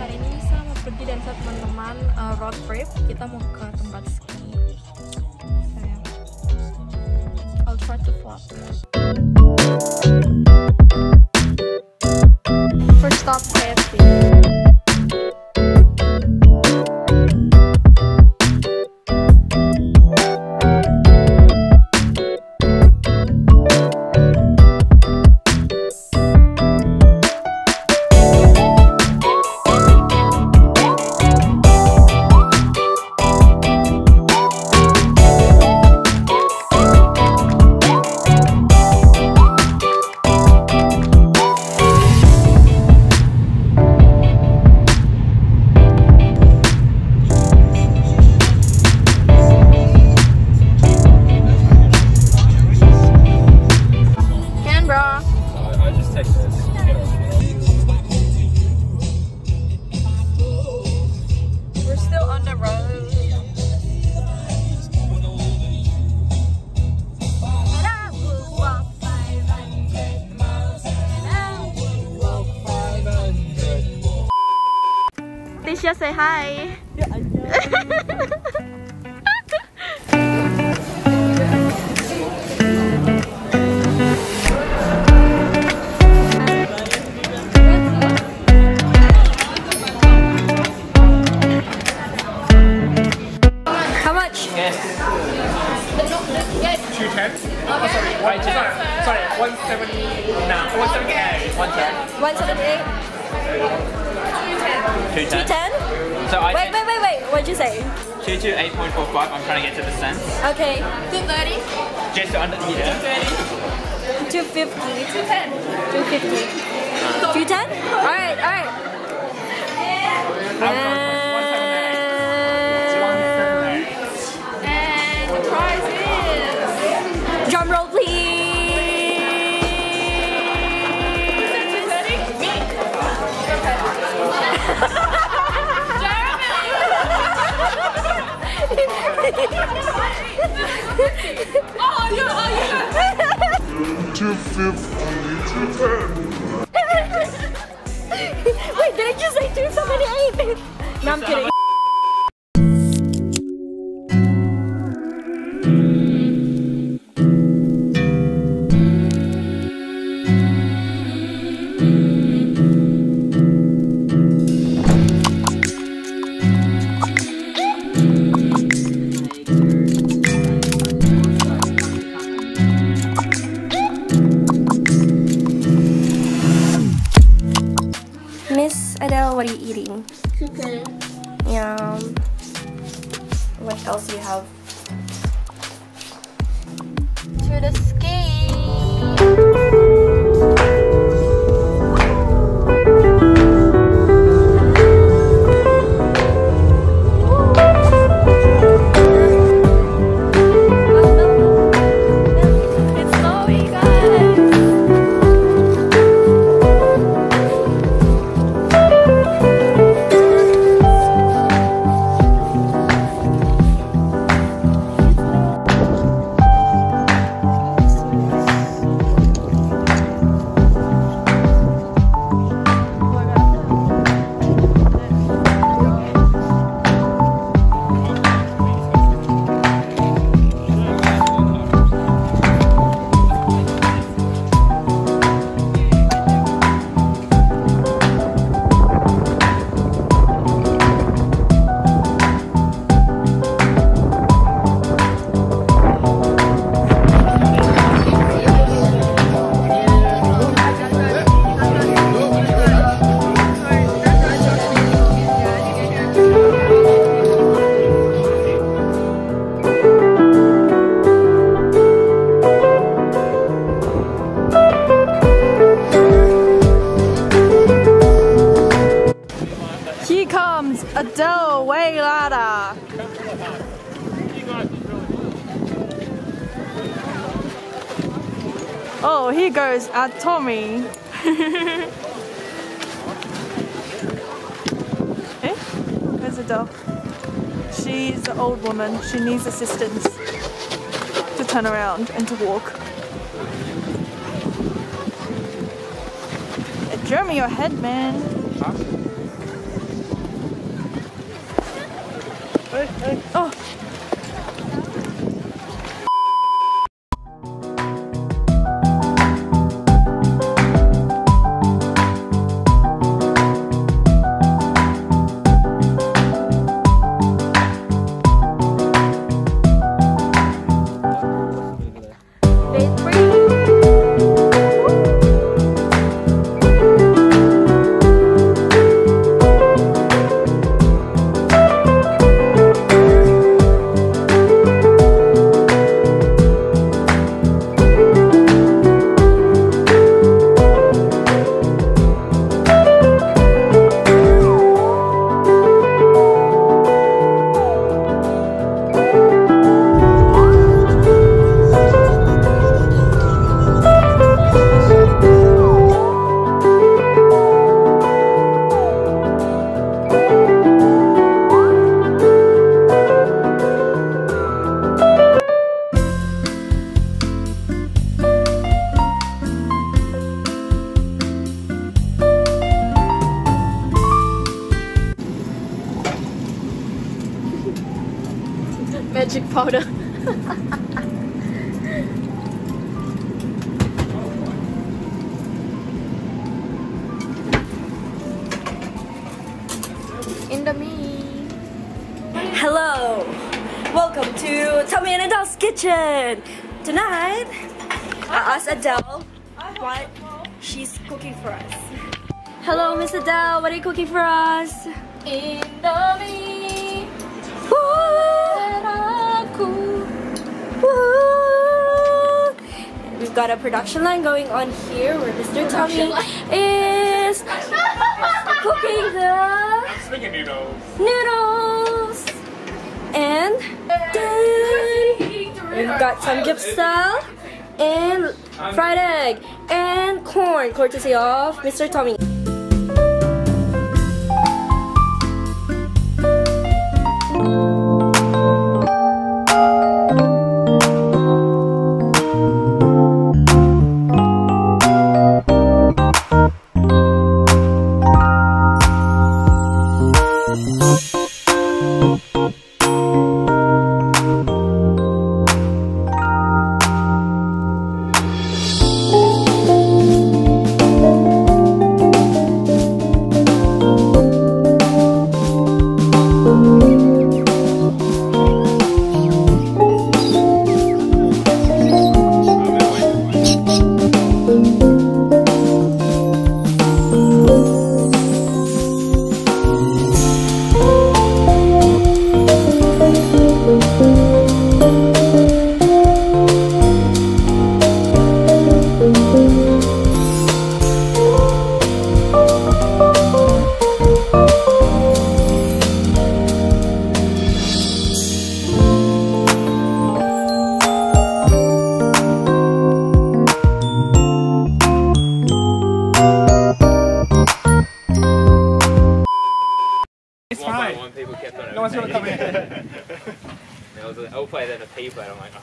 Hari ini sama pergi dan sama teman-teman road trip. Kita mau ke tempat ski. I'll try to vlog. First stop KFC. Just say hi. How much? Yes. 210. Oh, sorry, 170. No, 178. 178. 210. So I wait. What'd you say? 228.45. I'm trying to get to the cents. Okay. 230. Just under 230. 250. 210. 250. 210. All right. And the price is. Drum roll, please. Oh, yeah. 250, 210. Wait, did I just say 278? No, I'm kidding. Miss Adele, what are you eating? Chicken. Yum. What else do you have? To the ski. Adele, way ladder. Oh, here goes our Tommy. Eh? Where's Adele? She's an old woman. She needs assistance to turn around and to walk. Jeremy, your head, man. Huh? Oh. Magic powder. Indomie. Hello, welcome to Tommy and Adele's kitchen. Tonight, I asked Adele what she's cooking for us. Hello, Miss Adele, what are you cooking for us? Indomie. We've got a production line going on here where Mr. Tommy is cooking the Spaghetti noodles. And then we've got some dip style and fried egg and corn, courtesy of Mr. Tommy. People kept on it. No one's gonna come in. I'll play it in a P plate. I'm like, oh.